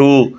2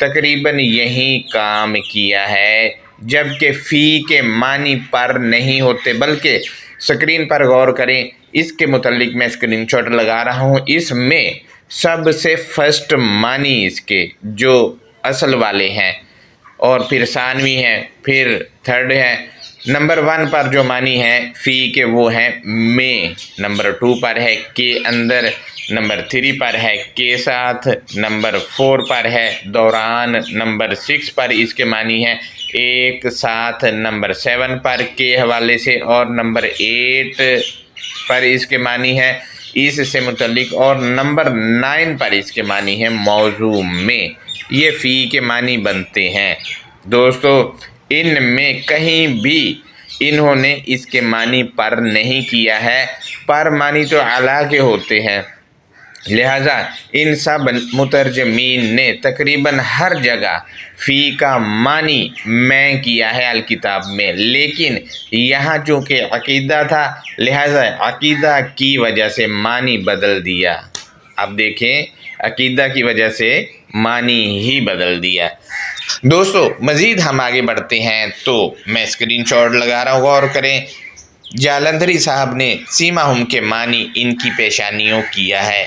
تقریباً یہی کام کیا ہے، جبکہ فی کے معنی پر نہیں ہوتے بلکہ اسکرین پر غور کریں۔ اس کے متعلق میں اسکرین شاٹ لگا رہا ہوں۔ اس میں سب سے فرسٹ معنی اس کے جو اصل والے ہیں، اور پھر ثانوی ہیں، پھر تھرڈ ہے۔ نمبر 1 پر جو معنی ہے فی کے وہ ہیں میں، نمبر 2 پر ہے کے اندر، نمبر 3 پر ہے کے ساتھ، نمبر 4 پر ہے دوران، نمبر 6 پر اس کے معنی ہے ایک ساتھ، نمبر 7 پر کے حوالے سے، اور نمبر 8 پر اس کے معنی ہے اس سے متعلق، اور نمبر 9 پر اس کے معنی ہے موضوع میں۔ یہ فی کے معنی بنتے ہیں۔ دوستو ان میں کہیں بھی انہوں نے اس کے معنی پر نہیں کیا ہے، پر معنی تو علا کے ہوتے ہیں، لہذا ان سب مترجمین نے تقریباً ہر جگہ فی کا معنی میں کیا ہے الکتاب میں، لیکن یہاں چونکہ عقیدہ تھا لہذا عقیدہ کی وجہ سے معنی بدل دیا۔ اب دیکھیں عقیدہ کی وجہ سے معنی ہی بدل دیا۔ دوستو مزید ہم آگے بڑھتے ہیں تو میں اسکرین شاٹ لگا رہا ہوں، غور کریں۔ جالندھری صاحب نے سیماہم کے معنی ان کی پیشانیوں کیا ہے۔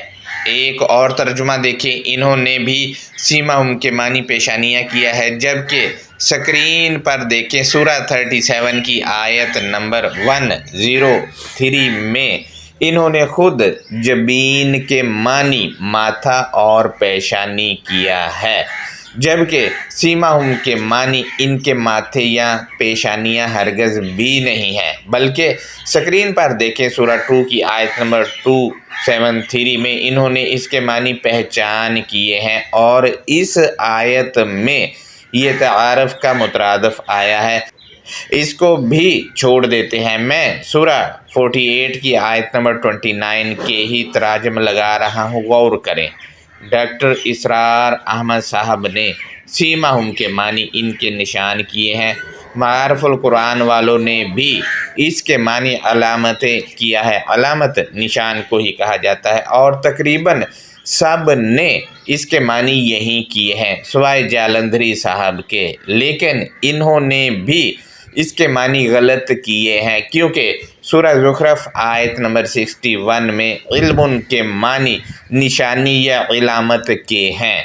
ایک اور ترجمہ دیکھیں، انہوں نے بھی سیماہم کے معنی پیشانیاں کیا ہے، جبکہ سکرین پر دیکھیں سورہ 37 کی آیت نمبر 103 میں انہوں نے خود جبین کے معنی ماتھا اور پیشانی کیا ہے، جبکہ سیماہم کے معنی ان کے ماتھے یا پیشانیاں ہرگز بھی نہیں ہیں، بلکہ سکرین پر دیکھیں سورہ 2 کی آیت نمبر 273 میں انہوں نے اس کے معنی پہچان کیے ہیں، اور اس آیت میں یہ تعارف کا مترادف آیا ہے، اس کو بھی چھوڑ دیتے ہیں۔ میں سورہ 48 کی آیت نمبر 29 کے ہی تراجم لگا رہا ہوں، غور کریں۔ ڈاکٹر اسرار احمد صاحب نے سیماہم کے معنی ان کے نشان کیے ہیں۔ معارف القرآن والوں نے بھی اس کے معنی علامتیں کیا ہے، علامت نشان کو ہی کہا جاتا ہے، اور تقریباً سب نے اس کے معنی یہی کیے ہیں سوائے جالندھری صاحب کے، لیکن انہوں نے بھی اس کے معنی غلط کیے ہیں، کیونکہ سورہ زخرف آیت نمبر 61 میں علم کے معنی نشانی یا علامت کے ہیں،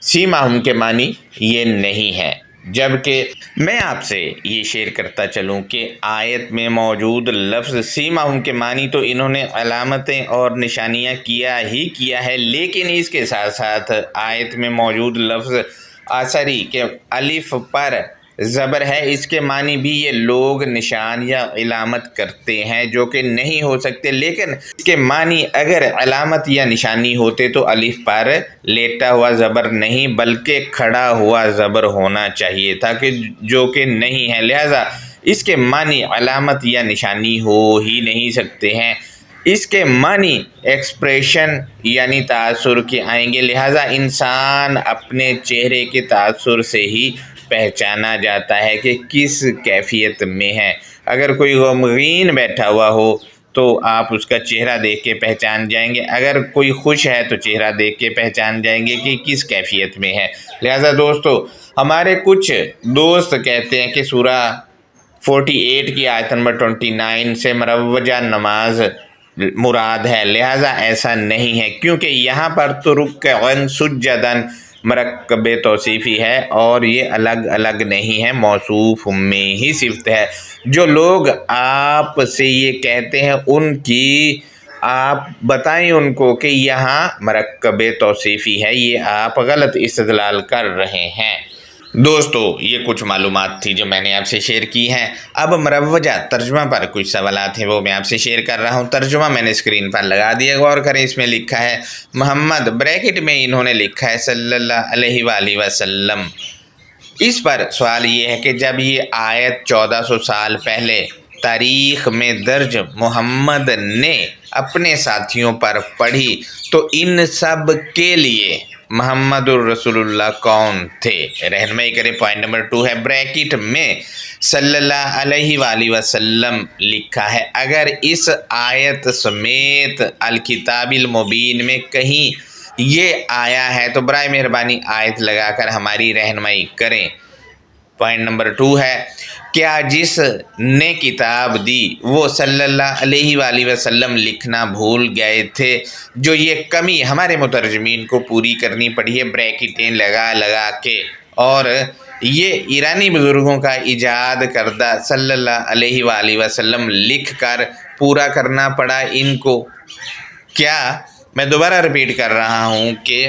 سیماہم کے معنی یہ نہیں ہے۔ جبکہ میں آپ سے یہ شیئر کرتا چلوں کہ آیت میں موجود لفظ سیماہم کے معنی تو انہوں نے علامتیں اور نشانیاں کیا ہے، لیکن اس کے ساتھ ساتھ آیت میں موجود لفظ آثری کے الف پر زبر ہے، اس کے معنی بھی یہ لوگ نشان یا علامت کرتے ہیں جو کہ نہیں ہو سکتے، لیکن اس کے معنی اگر علامت یا نشانی ہوتے تو الف پر لیٹا ہوا زبر نہیں بلکہ کھڑا ہوا زبر ہونا چاہیے تھا، جو کہ نہیں ہے، لہذا اس کے معنی علامت یا نشانی ہو ہی نہیں سکتے ہیں۔ اس کے معنی ایکسپریشن یعنی تاثر کے آئیں گے، لہذا انسان اپنے چہرے کے تاثر سے ہی پہچانا جاتا ہے کہ کس کیفیت میں ہے۔ اگر کوئی غمگین بیٹھا ہوا ہو تو آپ اس کا چہرہ دیکھ کے پہچان جائیں گے، اگر کوئی خوش ہے تو چہرہ دیکھ کے پہچان جائیں گے کہ کس کیفیت میں ہے۔ لہذا دوستو ہمارے کچھ دوست کہتے ہیں کہ سورہ 48 کی آیت نمبر 29 سے مروجہ نماز مراد ہے، لہذا ایسا نہیں ہے، کیونکہ یہاں پر تو رکعن سجدن مرکب توصیفی ہے اور یہ الگ الگ نہیں ہے، موصوف میں ہی صفت ہے۔ جو لوگ آپ سے یہ کہتے ہیں ان کی آپ بتائیں ان کو کہ یہاں مرکب توصیفی ہے، یہ آپ غلط استدلال کر رہے ہیں۔ دوستو یہ کچھ معلومات تھی جو میں نے آپ سے شیئر کی ہیں۔ اب مروجہ ترجمہ پر کچھ سوالات ہیں وہ میں آپ سے شیئر کر رہا ہوں۔ ترجمہ میں نے اسکرین پر لگا دیا، غور کریں۔ اس میں لکھا ہے محمد، بریکٹ میں انہوں نے لکھا ہے صلی اللہ علیہ وآلہ وسلم۔ اس پر سوال یہ ہے کہ جب یہ آیت 1400 سال پہلے تاریخ میں درج محمد نے اپنے ساتھیوں پر پڑھی تو ان سب کے لیے محمد الرسول اللہ کون تھے؟ رہنمائی کریں۔ پوائنٹ نمبر 2 ہے بریکٹ میں صلی اللہ علیہ وآلہ وسلم لکھا ہے۔ اگر اس آیت سمیت الکتاب المبین میں کہیں یہ آیا ہے تو برائے مہربانی آیت لگا کر ہماری رہنمائی کریں۔ پوائنٹ نمبر 2 ہے، کیا جس نے کتاب دی وہ صلی اللہ علیہ وآلہ وسلم لکھنا بھول گئے تھے؟ جو یہ کمی ہمارے مترجمین کو پوری کرنی پڑی ہے بریکٹیں لگا لگا کے، اور یہ ایرانی بزرگوں کا ایجاد کردہ صلی اللہ علیہ وآلہ وسلم لکھ کر پورا کرنا پڑا ان کو۔ کیا میں دوبارہ ریپیٹ کر رہا ہوں کہ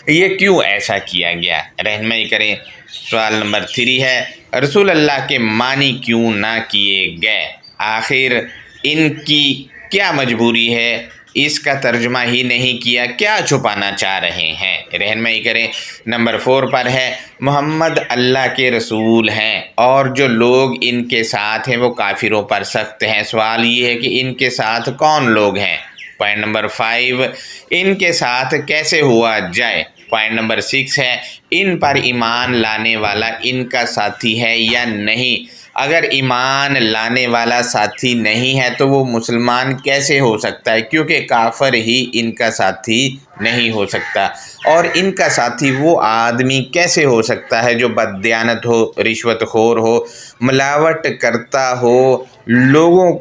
یہ کیوں ایسا کیا گیا؟ رہنمائی کریں۔ سوال نمبر 3 ہے، رسول اللہ کے معنی کیوں نہ کیے گئے؟ آخر ان کی کیا مجبوری ہے؟ اس کا ترجمہ ہی نہیں کیا، کیا چھپانا چاہ رہے ہیں؟ رہنمائی کریں۔ نمبر 4 پر ہے، محمد اللہ کے رسول ہیں اور جو لوگ ان کے ساتھ ہیں وہ کافروں پر سخت ہیں۔ سوال یہ ہے کہ ان کے ساتھ کون لوگ ہیں؟ پوائنٹ نمبر 5، ان کے ساتھ کیسے ہوا جائے؟ پوائنٹ نمبر 6 ہے، ان پر ایمان لانے والا ان کا ساتھی ہے یا نہیں؟ اگر ایمان لانے والا ساتھی نہیں ہے تو وہ مسلمان کیسے ہو سکتا ہے؟ کیونکہ کافر ہی ان کا ساتھی نہیں ہو سکتا۔ اور ان کا ساتھی وہ آدمی کیسے ہو سکتا ہے جو بددیانت ہو، رشوت خور ہو، ملاوٹ کرتا ہو، لوگوں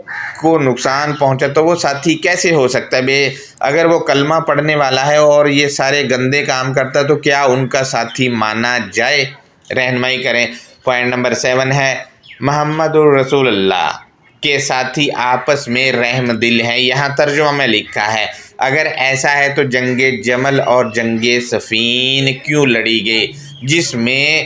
کو نقصان پہنچا، تو وہ ساتھی کیسے ہو سکتا ہے؟ اگر وہ کلمہ پڑھنے والا ہے اور یہ سارے گندے کام کرتا ہے تو کیا ان کا ساتھی مانا جائے؟ رہنمائی کریں۔ پوائنٹ نمبر 7 ہے، محمد الرسول اللہ کے ساتھی آپس میں رحم دل ہیں۔ یہاں ترجمہ میں لکھا ہے، اگر ایسا ہے تو جنگ جمل اور جنگ صفین کیوں لڑی گئی جس میں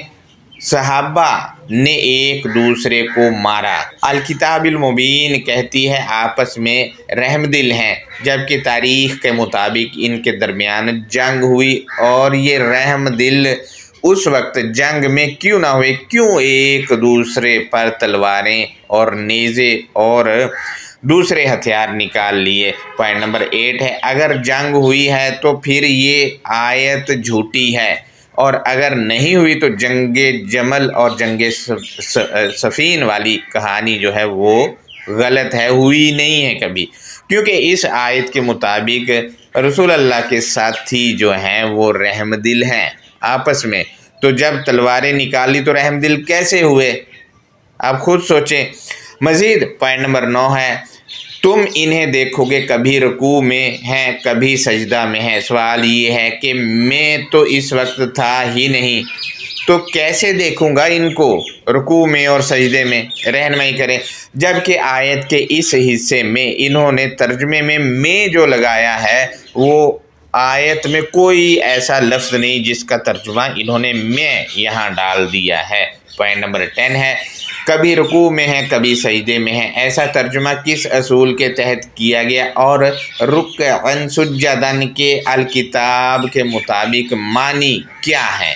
صحابہ نے ایک دوسرے کو مارا؟ الکتاب المبین کہتی ہے آپس میں رحم دل ہیں، جبکہ تاریخ کے مطابق ان کے درمیان جنگ ہوئی، اور یہ رحم دل اس وقت جنگ میں کیوں نہ ہوئے؟ کیوں ایک دوسرے پر تلواریں اور نیزے اور دوسرے ہتھیار نکال لیے؟ پوائنٹ نمبر 8 ہے، اگر جنگ ہوئی ہے تو پھر یہ آیت جھوٹی ہے، اور اگر نہیں ہوئی تو جنگ جمل اور جنگ صفین والی کہانی جو ہے وہ غلط ہے، ہوئی نہیں ہے کبھی، کیونکہ اس آیت کے مطابق رسول اللہ کے ساتھی جو ہیں وہ رحم دل ہیں آپس میں، تو جب تلواریں نکالی تو رحم دل کیسے ہوئے؟ آپ خود سوچیں۔ مزید پوائنٹ نمبر 9 ہے، تم انہیں دیکھو گے کبھی رکوع میں ہیں کبھی سجدہ میں ہیں۔ سوال یہ ہے کہ میں تو اس وقت تھا ہی نہیں، تو کیسے دیکھوں گا ان کو رکوع میں اور سجدے میں؟ رہنمائی کریں۔ جبکہ آیت کے اس حصے میں انہوں نے ترجمے میں جو لگایا ہے وہ آیت میں کوئی ایسا لفظ نہیں جس کا ترجمہ انہوں نے میں یہاں ڈال دیا ہے۔ پوائنٹ نمبر 10 ہے، کبھی رکوع میں ہیں کبھی سجدے میں ہیں، ایسا ترجمہ کس اصول کے تحت کیا گیا؟ اور رکعن سجدن کے الکتاب کے مطابق معنی کیا ہے؟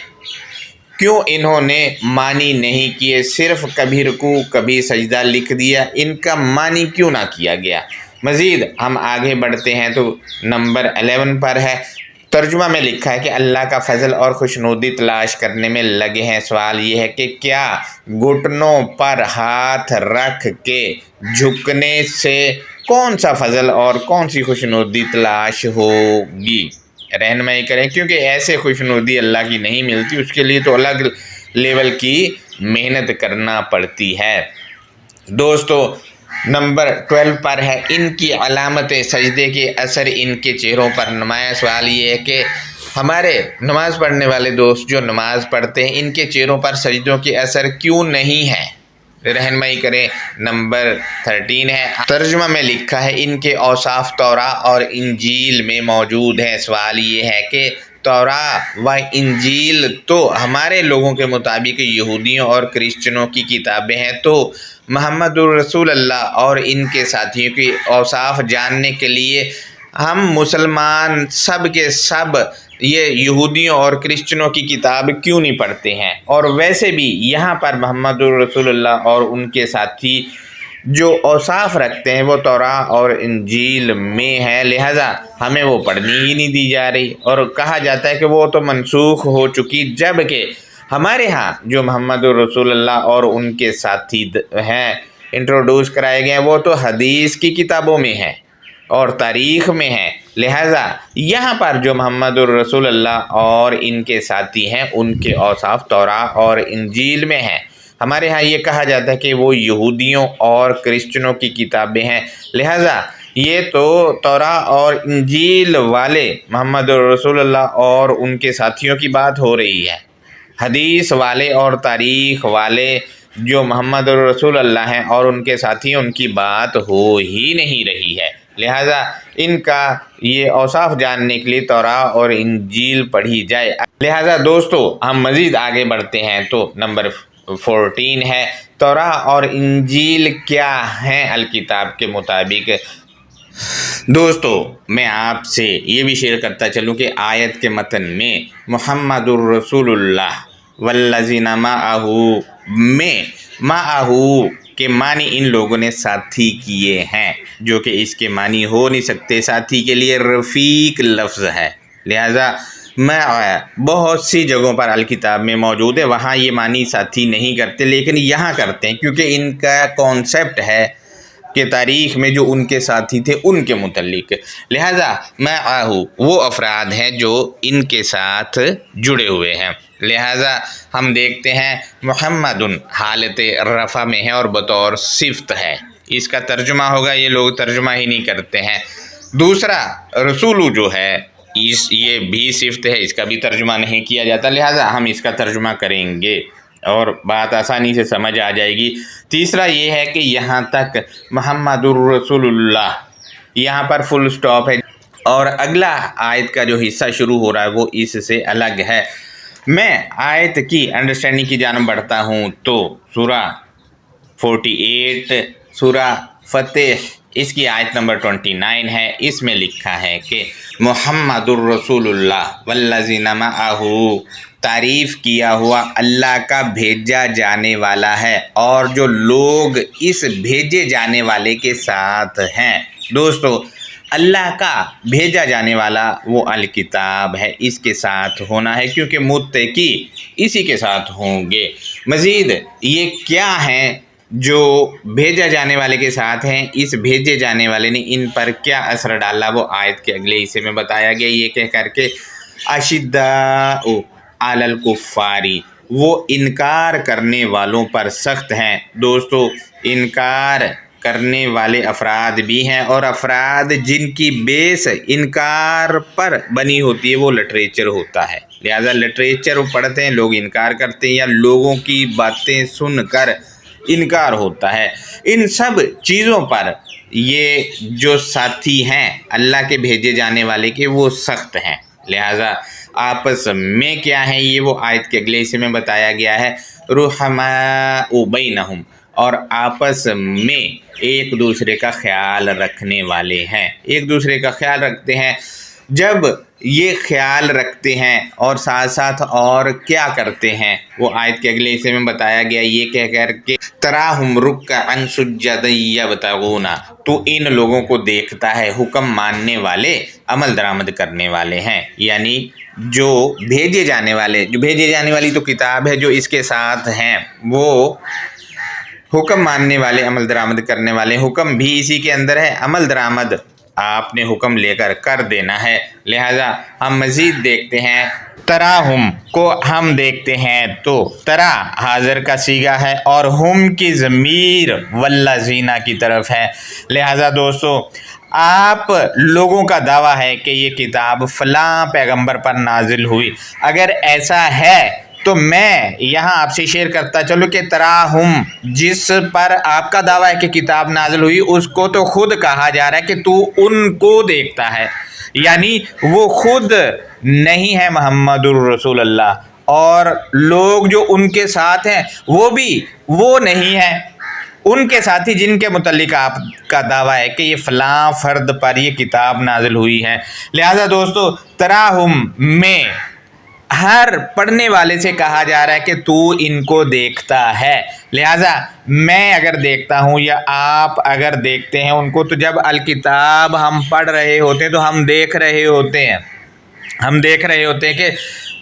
کیوں انہوں نے معنی نہیں کیے، صرف کبھی رکوع کبھی سجدہ لکھ دیا؟ ان کا معنی کیوں نہ کیا گیا؟ مزید ہم آگے بڑھتے ہیں تو نمبر 11 پر ہے، ترجمہ میں لکھا ہے کہ اللہ کا فضل اور خوشنودی تلاش کرنے میں لگے ہیں۔ سوال یہ ہے کہ کیا گھٹنوں پر ہاتھ رکھ کے جھکنے سے کون سا فضل اور کون سی خوشنودی تلاش ہوگی؟ رہنمائی کریں، کیونکہ ایسے خوشنودی اللہ کی نہیں ملتی، اس کے لیے تو الگ لیول کی محنت کرنا پڑتی ہے۔ دوستو نمبر 12 پر ہے، ان کی علامت سجدے کے اثر ان کے چہروں پر نمایاں۔ سوال یہ ہے کہ ہمارے نماز پڑھنے والے دوست جو نماز پڑھتے ہیں ان کے چہروں پر سجدوں کے اثر کیوں نہیں ہے؟ رہنمائی کریں۔ نمبر 13 ہے، ترجمہ میں لکھا ہے ان کے اوصاف توراہ اور انجیل میں موجود ہیں۔ سوال یہ ہے کہ توراہ و انجیل تو ہمارے لوگوں کے مطابق یہودیوں اور کرسچنوں کی کتابیں ہیں، تو محمد الرسول اللہ اور ان کے ساتھیوں کے اوصاف جاننے کے لیے ہم مسلمان سب کے سب یہ یہودیوں اور کرسچنوں کی کتاب کیوں نہیں پڑھتے ہیں؟ اور ویسے بھی یہاں پر محمد الرسول اللہ اور ان کے ساتھی جو اوصاف رکھتے ہیں وہ توراہ اور انجیل میں ہے، لہذا ہمیں وہ پڑھنی ہی نہیں دی جا رہی، اور کہا جاتا ہے کہ وہ تو منسوخ ہو چکی، جبکہ ہمارے ہاں جو محمد الرسول اللہ اور ان کے ساتھی ہیں انٹروڈیوس کرائے گئے ہیں وہ تو حدیث کی کتابوں میں ہیں اور تاریخ میں ہیں، لہٰذا یہاں پر جو محمد الرسول اللہ اور ان کے ساتھی ہیں ان کے اوصاف توراۃ اور انجیل میں ہیں۔ ہمارے ہاں یہ کہا جاتا ہے کہ وہ یہودیوں اور کرسچنوں کی کتابیں ہیں، لہٰذا یہ تو توراۃ اور انجیل والے محمد الرسول اللہ اور ان کے ساتھیوں کی بات ہو رہی ہے۔ حدیث والے اور تاریخ والے جو محمد الرسول اللہ ہیں اور ان کے ساتھی ان کی بات ہو ہی نہیں رہی ہے، لہٰذا ان کا یہ اوصاف جاننے کے لیے توراۃ اور انجیل پڑھی جائے۔ لہٰذا دوستو ہم مزید آگے بڑھتے ہیں تو نمبر 14 ہے توراۃ اور انجیل کیا ہیں الکتاب کے مطابق۔ دوستو میں آپ سے یہ بھی شیئر کرتا چلوں کہ آیت کے متن میں محمد الرسول اللہ والذین معہ میں معہ کے معنی ان لوگوں نے ساتھی کیے ہیں، جو کہ اس کے معنی ہو نہیں سکتے۔ ساتھی کے لیے رفیق لفظ ہے، لہذا میں بہت سی جگہوں پر الکتاب میں موجود ہے، وہاں یہ معنی ساتھی نہیں کرتے، لیکن یہاں کرتے ہیں کیونکہ ان کا کانسیپٹ ہے کہ تاریخ میں جو ان کے ساتھی تھے ان کے متعلق، لہذا معہ وہ افراد ہیں جو ان کے ساتھ جڑے ہوئے ہیں۔ لہذا ہم دیکھتے ہیں محمد حالت رفع میں ہے اور بطور صفت ہے، اس کا ترجمہ ہوگا، یہ لوگ ترجمہ ہی نہیں کرتے ہیں۔ دوسرا رسول جو ہے یہ بھی صفت ہے، اس کا بھی ترجمہ نہیں کیا جاتا، لہذا ہم اس کا ترجمہ کریں گے اور بات آسانی سے سمجھ آ جائے گی۔ تیسرا یہ ہے کہ یہاں تک محمد الرسول اللہ یہاں پر فل سٹاپ ہے، اور اگلا آیت کا جو حصہ شروع ہو رہا ہے وہ اس سے الگ ہے۔ میں آیت کی انڈرسٹینڈنگ کی جانب بڑھتا ہوں تو سورہ 48 سورہ فتح اس کی آیت نمبر 29 ہے، اس میں لکھا ہے کہ محمد الرسول اللہ والذین معہ تعریف کیا ہوا اللہ کا بھیجا جانے والا ہے اور جو لوگ اس بھیجے جانے والے کے ساتھ ہیں۔ دوستو اللہ کا بھیجا جانے والا وہ الکتاب ہے، اس کے ساتھ ہونا ہے کیونکہ متقی اسی کے ساتھ ہوں گے۔ مزید یہ کیا ہیں جو بھیجا جانے والے کے ساتھ ہیں، اس بھیجے جانے والے نے ان پر کیا اثر ڈالا وہ آیت کے اگلے حصے میں بتایا گیا، یہ کہہ کر کے اشداء علی الکفار، وہ انکار کرنے والوں پر سخت ہیں۔ دوستو انکار کرنے والے افراد بھی ہیں، اور افراد جن کی بیس انکار پر بنی ہوتی ہے وہ لٹریچر ہوتا ہے، لہذا لٹریچر پڑھتے ہیں لوگ انکار کرتے ہیں یا لوگوں کی باتیں سن کر انکار ہوتا ہے۔ ان سب چیزوں پر یہ جو ساتھی ہیں اللہ کے بھیجے جانے والے کے وہ سخت ہیں، لہذا آپس میں کیا ہے یہ وہ آیت کے اگلے حصے میں بتایا گیا ہے، رحماء بینہم، اور آپس میں ایک دوسرے کا خیال رکھنے والے ہیں، ایک دوسرے کا خیال رکھتے ہیں۔ جب یہ خیال رکھتے ہیں اور ساتھ ساتھ اور کیا کرتے ہیں وہ آیت کے اگلے حصے میں بتایا گیا، یہ کہہ کر کے تراہم رکعا سجدا یبتغون، تو ان لوگوں کو دیکھتا ہے حکم ماننے والے عمل درآمد کرنے والے ہیں، یعنی جو بھیجے جانے والی تو کتاب ہے جو اس کے ساتھ ہیں، وہ حکم ماننے والے عمل درآمد کرنے والے، حکم بھی اسی کے اندر ہے، عمل درآمد آپ نے حکم لے کر دینا ہے۔ لہذا ہم مزید دیکھتے ہیں تراہم کو، ہم دیکھتے ہیں تو ترا حاضر کا صیغہ ہے اور ہم کی ضمیر والذین کی طرف ہے، لہذا دوستو آپ لوگوں کا دعویٰ ہے کہ یہ کتاب فلاں پیغمبر پر نازل ہوئی، اگر ایسا ہے تو میں یہاں آپ سے شیئر کرتا چلوں کہ تراہم جس پر آپ کا دعویٰ ہے کہ کتاب نازل ہوئی اس کو تو خود کہا جا رہا ہے کہ تو ان کو دیکھتا ہے، یعنی وہ خود نہیں ہے محمد الرسول اللہ، اور لوگ جو ان کے ساتھ ہیں وہ بھی وہ نہیں ہیں، ان کے ساتھی جن کے متعلق آپ کا دعویٰ ہے کہ یہ فلاں فرد پر یہ کتاب نازل ہوئی ہے۔ لہذا دوستو تراہم میں ہر پڑھنے والے سے کہا جا رہا ہے کہ تو ان کو دیکھتا ہے، لہذا میں اگر دیکھتا ہوں یا آپ اگر دیکھتے ہیں ان کو، تو جب الکتاب ہم پڑھ رہے ہوتے ہیں تو ہم دیکھ رہے ہوتے ہیں کہ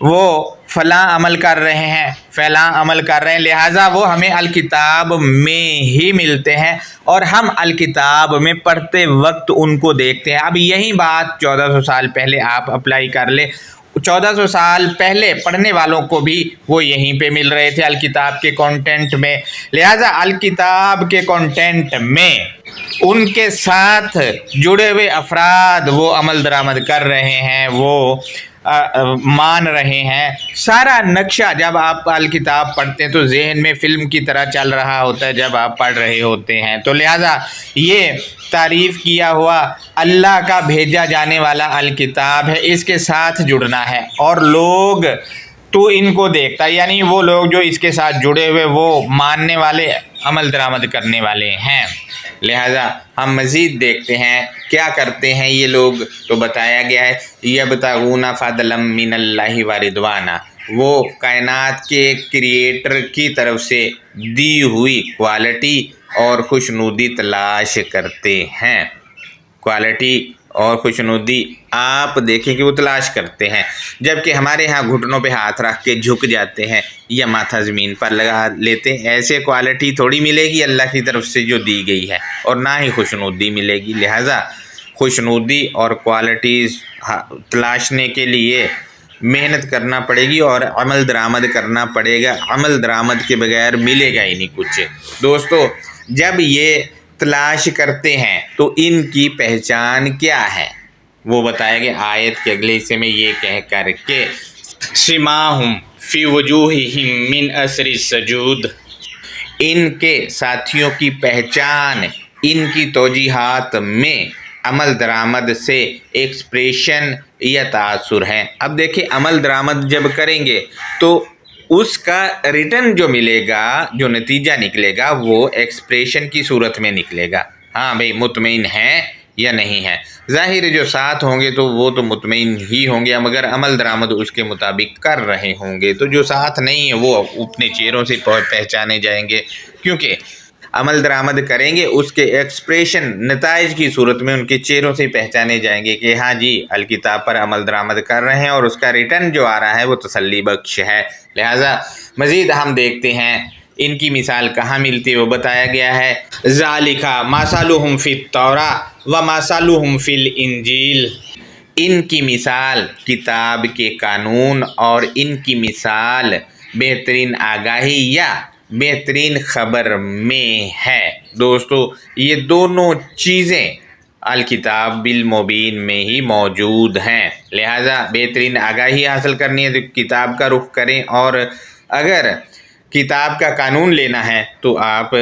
وہ فلاں عمل کر رہے ہیں، فلاں عمل کر رہے ہیں، لہٰذا وہ ہمیں الکتاب میں ہی ملتے ہیں اور ہم الکتاب میں پڑھتے وقت ان کو دیکھتے ہیں۔ اب یہی بات 1400 سال پہلے آپ اپلائی کر لیں، 1400 سال پہلے پڑھنے والوں کو بھی وہ یہیں پہ مل رہے تھے الکتاب کے کانٹینٹ میں، لہٰذا الکتاب کے کانٹینٹ میں ان کے ساتھ جڑے ہوئے افراد وہ عمل درآمد کر رہے ہیں، وہ مان رہے ہیں۔ سارا نقشہ جب آپ الکتاب پڑھتے ہیں تو ذہن میں فلم کی طرح چل رہا ہوتا ہے جب آپ پڑھ رہے ہوتے ہیں، تو لہٰذا یہ تعریف کیا ہوا اللہ کا بھیجا جانے والا الکتاب ہے، اس کے ساتھ جڑنا ہے۔ اور لوگ تو ان کو دیکھتا ہے، یعنی وہ لوگ جو اس کے ساتھ جڑے ہوئے وہ ماننے والے، عمل درآمد کرنے والے ہیں۔ لہٰذا ہم مزید دیکھتے ہیں کیا کرتے ہیں یہ لوگ، تو بتایا گیا ہے یبتغون فضلا من اللہ ورضوانا، وہ کائنات کے کریٹر کی طرف سے دی ہوئی کوالٹی اور خوشنودی تلاش کرتے ہیں۔ کوالٹی اور خوشنودی آپ دیکھیں کہ وہ تلاش کرتے ہیں، جبکہ ہمارے ہاں گھٹنوں پہ ہاتھ رکھ کے جھک جاتے ہیں یا ماتھا زمین پر لگا لیتے ہیں۔ ایسے کوالٹی تھوڑی ملے گی اللہ کی طرف سے جو دی گئی ہے، اور نہ ہی خوشنودی ملے گی۔ لہٰذا خوشنودی اور کوالٹیز تلاشنے کے لیے محنت کرنا پڑے گی اور عمل درآمد کرنا پڑے گا، عمل درآمد کے بغیر ملے گا ہی نہیں کچھ۔ دوستو، جب یہ تلاش کرتے ہیں تو ان کی پہچان کیا ہے وہ بتایا گیا آیت کے اگلے حصے میں یہ کہہ کر کے سماہم فی وجوہہم من اثر السجود، ان کے ساتھیوں کی پہچان ان کی توجیہات میں عمل درآمد سے ایکسپریشن یا تاثر ہے۔ اب دیکھیں عمل درآمد جب کریں گے تو اس کا ریٹرن جو ملے گا، جو نتیجہ نکلے گا وہ ایکسپریشن کی صورت میں نکلے گا۔ ہاں بھئی مطمئن ہیں یا نہیں ہیں، ظاہر جو ساتھ ہوں گے تو وہ تو مطمئن ہی ہوں گے، مگر عمل درآمد اس کے مطابق کر رہے ہوں گے، تو جو ساتھ نہیں ہیں وہ اپنے چہروں سے پہچانے جائیں گے، کیونکہ عمل درآمد کریں گے اس کے ایکسپریشن نتائج کی صورت میں ان کے چہروں سے پہچانے جائیں گے کہ ہاں جی الکتاب پر عمل درآمد کر رہے ہیں اور اس کا ریٹرن جو آ رہا ہے وہ تسلی بخش ہے۔ لہٰذا مزید ہم دیکھتے ہیں ان کی مثال کہاں ملتی ہے، وہ بتایا گیا ہے ذالک مثلہم فی التوراۃ و مثلہم فی الانجیل، ان کی مثال کتاب کے قانون اور ان کی مثال بہترین آگاہی یا بہترین خبر میں ہے۔ دوستو یہ دونوں چیزیں الکتاب بالمبین میں ہی موجود ہیں، لہٰذا بہترین آگاہی حاصل کرنی ہے تو کتاب کا رخ کریں، اور اگر کتاب کا قانون لینا ہے تو آپ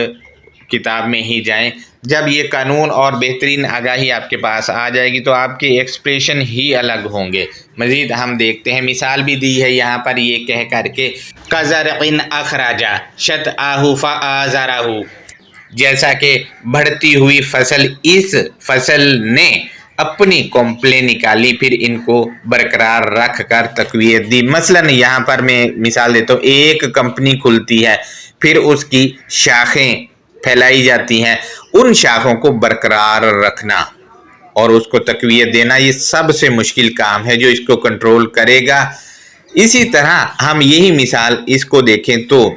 کتاب میں ہی جائیں۔ جب یہ قانون اور بہترین آگاہی آپ کے پاس آ جائے گی تو آپ کے ایکسپریشن ہی الگ ہوں گے۔ مزید ہم دیکھتے ہیں مثال بھی دی ہے یہاں پر یہ کہہ کر کے کَزَرْعٍ أَخْرَجَ شَطْأَهُ فَآزَرَهُ، جیسا کہ بڑھتی ہوئی فصل، اس فصل نے اپنی کمپلیں نکالی پھر ان کو برقرار رکھ کر تقویت دی۔ مثلاً یہاں پر میں مثال دیتا ہوں، ایک کمپنی کھلتی ہے پھر اس کی شاخیں پھیلائی جاتی ہیں، ان شاخوں کو برقرار رکھنا اور اس کو تقویت دینا یہ سب سے مشکل کام ہے، جو اس کو کنٹرول کرے گا۔ اسی طرح ہم یہی مثال اس کو دیکھیں تو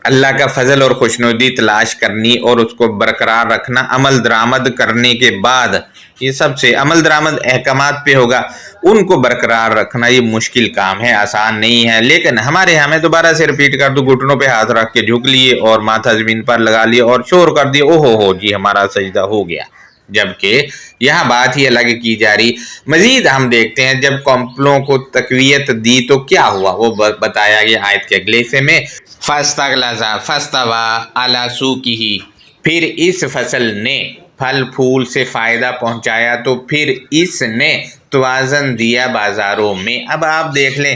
اللہ کا فضل اور خوشنودی تلاش کرنی اور اس کو برقرار رکھنا عمل درآمد کرنے کے بعد، یہ سب سے عمل درآمد احکامات پہ ہوگا، ان کو برقرار رکھنا یہ مشکل کام ہے، آسان نہیں ہے۔ لیکن ہمارے یہاں میں دوبارہ سے رپیٹ کر دوں، گھٹنوں پہ ہاتھ رکھ کے جھک لیے اور ماتھا زمین پر لگا لیے اور شور کر دیے اوہ ہو جی ہمارا سجدہ ہو گیا، جبکہ یہاں بات ہی الگ کی جا رہی۔ مزید ہم دیکھتے ہیں جب کمپلوں کو تقویت دی تو کیا ہوا، وہ بتایا گیا آیت کے اگلے حصے میں فَاسْتَغْلَظَ فَاسْتَوَىٰ عَلَىٰ سُوقِهِ، پھر اس فصل نے پھل پھول سے فائدہ پہنچایا تو پھر اس نے توازن دیا بازاروں میں۔ اب آپ دیکھ لیں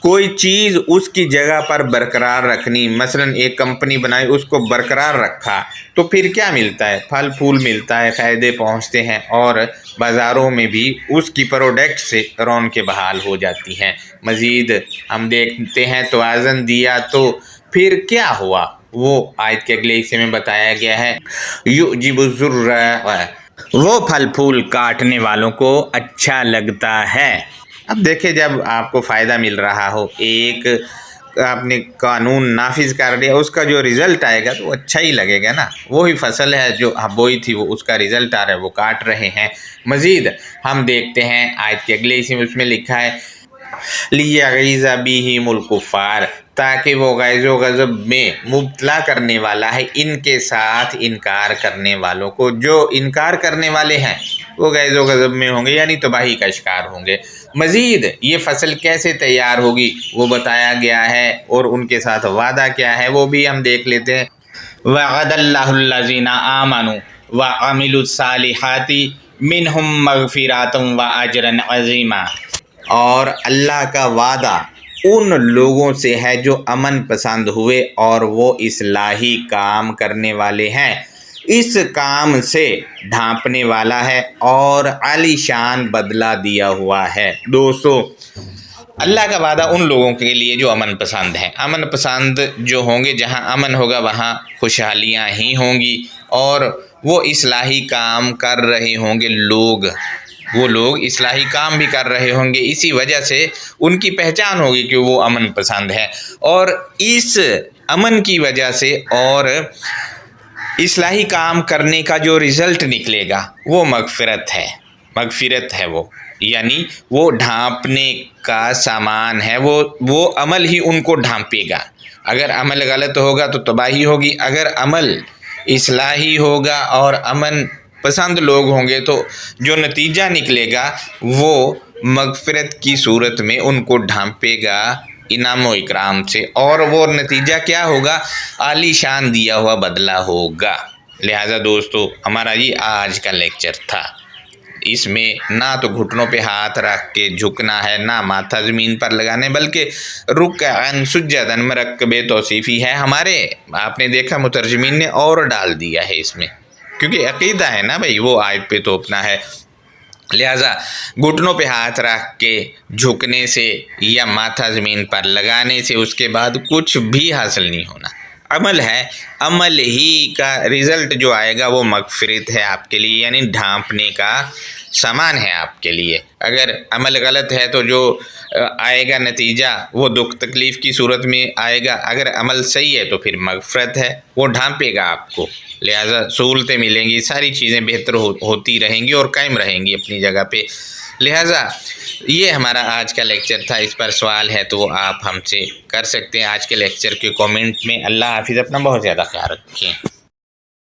کوئی چیز اس کی جگہ پر برقرار رکھنی، مثلا ایک کمپنی بنائی اس کو برقرار رکھا تو پھر کیا ملتا ہے، پھل پھول ملتا ہے، فائدے پہنچتے ہیں اور بازاروں میں بھی اس کی پروڈکٹ سے رونقیں بحال ہو جاتی ہیں۔ مزید ہم دیکھتے ہیں توازن دیا تو پھر کیا ہوا، وہ آیت کے اگلے حصے میں بتایا گیا ہے یعجب الزراع، وہ پھل پھول کاٹنے والوں کو اچھا لگتا ہے۔ اب دیکھیں جب آپ کو فائدہ مل رہا ہو، ایک آپ نے قانون نافذ کر دیا، اس کا جو رزلٹ آئے گا تو اچھا ہی لگے گا نا۔ وہی فصل ہے جو بوئی تھی، وہ اس کا رزلٹ آ رہا ہے، وہ کاٹ رہے ہیں۔ مزید ہم دیکھتے ہیں آیت کے اگلے حصے میں، اس میں لکھا ہے لیغیظ بہم الکفار، تاکہ وہ غیظ و غضب میں مبتلا کرنے والا ہے ان کے ساتھ انکار کرنے والوں کو۔ جو انکار کرنے والے ہیں وہ غیظ و غضب میں ہوں گے، یعنی تباہی کا شکار ہوں گے۔ مزید یہ فصل کیسے تیار ہوگی وہ بتایا گیا ہے، اور ان کے ساتھ وعدہ کیا ہے وہ بھی ہم دیکھ لیتے ہیں۔ وعد اللہ الذین آمنوا وعملوا الصالحات منہم مغفرات واجرا عظیما، اور اللہ کا وعدہ ان لوگوں سے ہے جو امن پسند ہوئے اور وہ اصلاحی کام کرنے والے ہیں، اس کام سے ڈھانپنے والا ہے اور عالی شان بدلہ دیا ہوا ہے۔ دوستو، اللہ کا وعدہ ان لوگوں کے لیے جو امن پسند ہیں۔ امن پسند جو ہوں گے، جہاں امن ہوگا وہاں خوشحالیاں ہی ہوں گی، اور وہ اصلاحی کام کر رہے ہوں گے وہ لوگ اصلاحی کام بھی کر رہے ہوں گے، اسی وجہ سے ان کی پہچان ہوگی کہ وہ امن پسند ہے، اور اس امن کی وجہ سے اور اصلاحی کام کرنے کا جو رزلٹ نکلے گا وہ مغفرت ہے وہ، یعنی وہ ڈھانپنے کا سامان ہے، وہ عمل ہی ان کو ڈھانپے گا۔ اگر عمل غلط ہوگا تو تباہی ہوگی، اگر عمل اصلاحی ہوگا اور امن پسند لوگ ہوں گے تو جو نتیجہ نکلے گا وہ مغفرت کی صورت میں ان کو ڈھانپے گا انعام و اکرام سے، اور وہ نتیجہ کیا ہوگا؟ عالی شان دیا ہوا بدلہ ہوگا۔ لہٰذا دوستو، ہمارا یہ آج کا لیکچر تھا، اس میں نہ تو گھٹنوں پہ ہاتھ رکھ کے جھکنا ہے، نہ ماتھا زمین پر لگانے، بلکہ رکعن سجدن مرکب توصیفی ہے ہمارے۔ آپ نے دیکھا مترجمین نے اور ڈال دیا ہے اس میں، کیونکہ عقیدہ ہے نا بھائی، وہ آیت پہ توپنا ہے۔ لہٰذا گھٹنوں پہ ہاتھ رکھ کے جھکنے سے یا ماتھا زمین پر لگانے سے اس کے بعد کچھ بھی حاصل نہیں ہونا۔ عمل ہے، عمل ہی کا رزلٹ جو آئے گا وہ مغفرت ہے آپ کے لیے، یعنی ڈھانپنے کا سامان ہے آپ کے لیے۔ اگر عمل غلط ہے تو جو آئے گا نتیجہ وہ دکھ تکلیف کی صورت میں آئے گا، اگر عمل صحیح ہے تو پھر مغفرت ہے، وہ ڈھانپے گا آپ کو۔ لہٰذا سہولتیں ملیں گی، ساری چیزیں بہتر ہوتی رہیں گی اور قائم رہیں گی اپنی جگہ پہ۔ لہٰذا یہ ہمارا آج کا لیکچر تھا، اس پر سوال ہے تو وہ آپ ہم سے کر سکتے ہیں آج کے لیکچر کے کومنٹ میں۔ اللہ حافظ، اپنا بہت زیادہ خیال رکھیں۔